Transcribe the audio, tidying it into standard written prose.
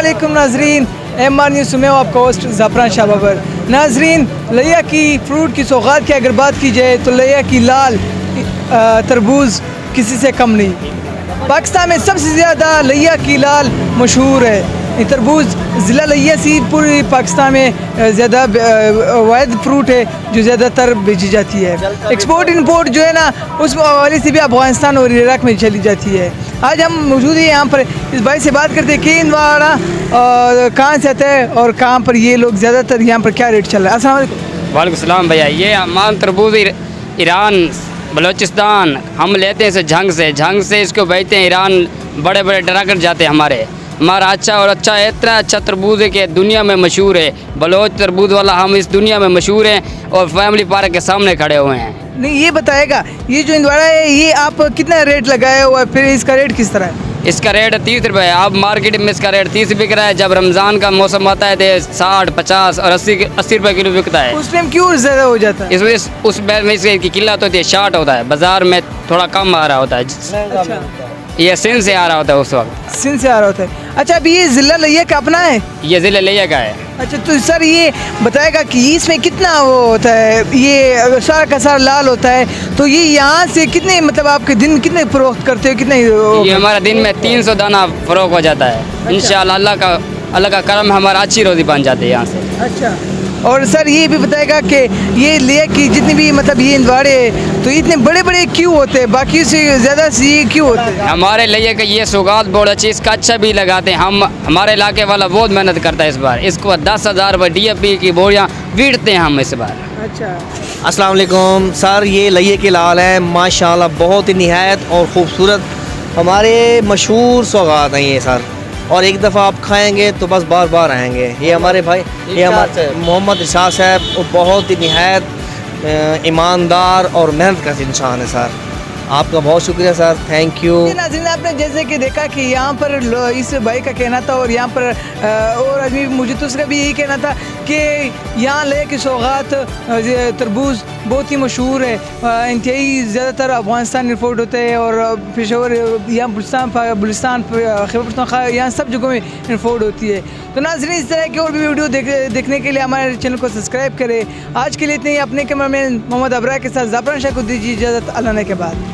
अस्सलामुअलैकुम नाजरीन, MR news में आपका होस्ट ज़फ़रान शाह बाबर। नाजरीन, लिया की फ्रूट की सौगात की अगर बात की जाए तो लिया की लाल तरबूज किसी से कम नहीं। पाकिस्तान में सबसे ज़्यादा लिया की लाल मशहूर है। ये तरबूज ज़िला लिया से पूरी पाकिस्तान में ज़्यादा वाहिद फ्रूट है जो ज़्यादातर बेची जाती है। एक्सपोर्ट इंपोर्ट जो है ना उस हवाले से भी अफगानिस्तान और इराक में चली जाती है। आज हम मौजूद हैं यहाँ पर, इस भाई से बात करते हैं कि इंदवाड़ा कहाँ से आता है और कहाँ पर ये लोग ज़्यादातर यहाँ पर क्या रेट चल रहा है। अस्सलाम वालेकुम। वालेकुम सलाम भैया। ये हमारा तरबूज ईरान बलूचिस्तान हम लेते हैं इसे झंग से इसको बेचते हैं। ईरान बड़े बड़े ट्रकर जाते हैं हमारा अच्छा और अच्छा है। इतना अच्छा तरबूज है कि दुनिया में मशहूर है। बलोच तरबूज वाला हम इस दुनिया में मशहूर हैं और फैमिली पार्क के सामने खड़े हुए हैं। नहीं, ये बताएगा ये जो इंदवाड़ा है ये आप कितना रेट लगाए हुआ है, फिर इसका रेट किस तरह है? इसका रेट 30 रुपये है। अब मार्केट में इसका रेट 30 बिक रहा है। जब रमज़ान का मौसम आता है तो 60, 50 और 80 रुपये किलो बिकता है। उस टाइम क्यों ज़्यादा हो जाता है? इस वजह उस बैग में इसकी किल्लत होती है, शार्ट होता है, बाज़ार में थोड़ा कम आ रहा होता है। अच्छा, ये सिंध से आ रहा होता है उस वक्त। सिंध से आ रहा होता है। अच्छा, अभी ये ज़िला लिया का अपना है? ये ज़िले लिया का है। अच्छा, तो सर ये बताएगा कि इसमें कितना वो होता है, ये सारा का सारा लाल होता है, तो ये यहाँ से कितने मतलब आपके दिन कितने फरोख्त करते हो, कितने ये हमारा दिन में 300 दाना फरोख हो जाता है। इंशाल्लाह अल्लाह का करम हमारा अच्छी रोज़ी बन जाती है यहाँ से। अच्छा, और सर ये भी बताएगा कि ये लिया की जितनी भी मतलब ये इंदवाड़े तो इतने बड़े बड़े क्यों होते हैं, बाकी से ज़्यादा से ये क्यों होते हैं? हमारे लिए का ये सौगात बहुत अच्छी, इसका अच्छा भी लगाते हैं हम। हमारे इलाके वाला बहुत मेहनत करता है इस बार। इसको 10,000 रुपये DAP की बोरियाँ बीटते हैं हम इस बार। अच्छा, अस्सलाम वालेकुम सर, ये लिये के लाल है माशाल्लाह, बहुत ही निहायत और ख़ूबसूरत हमारे मशहूर सौगात हैं ये सर। और एक दफ़ा आप खाएंगे तो बस बार बार आएंगे। ये हमारे भाई ये हमारे मोहम्मद इरशाद साहब, वो बहुत ही निहायत ईमानदार और मेहनत का इंसान है सर। आपका बहुत शुक्रिया सर, थैंक यू। नाज़रीन, आपने जैसे कि देखा कि यहाँ पर इस भाई का कहना था और यहाँ पर और आदमी मुझे तो उसका भी यही कहना था कि यहाँ ले के सौगात तरबूज बहुत ही मशहूर है। इंतहाई ज़्यादातर अफगानिस्तान रिपोर्ट होते हैं और पेशावर यहाँ बलूचिस्तान खैबर पख्तूनख्वा यहाँ सब जगहों में रिपोर्ट होती है। तो नाज़रीन, इस तरह की और भी वीडियो देखने के लिए हमारे चैनल को सब्सक्राइब करें। आज के लिए इतने ही। अपने कैमरामैन मोहम्मद अबरा के साथ ज़फ़रान शाह को दीजिए इजाज़त। अल्लाह ने के बाद।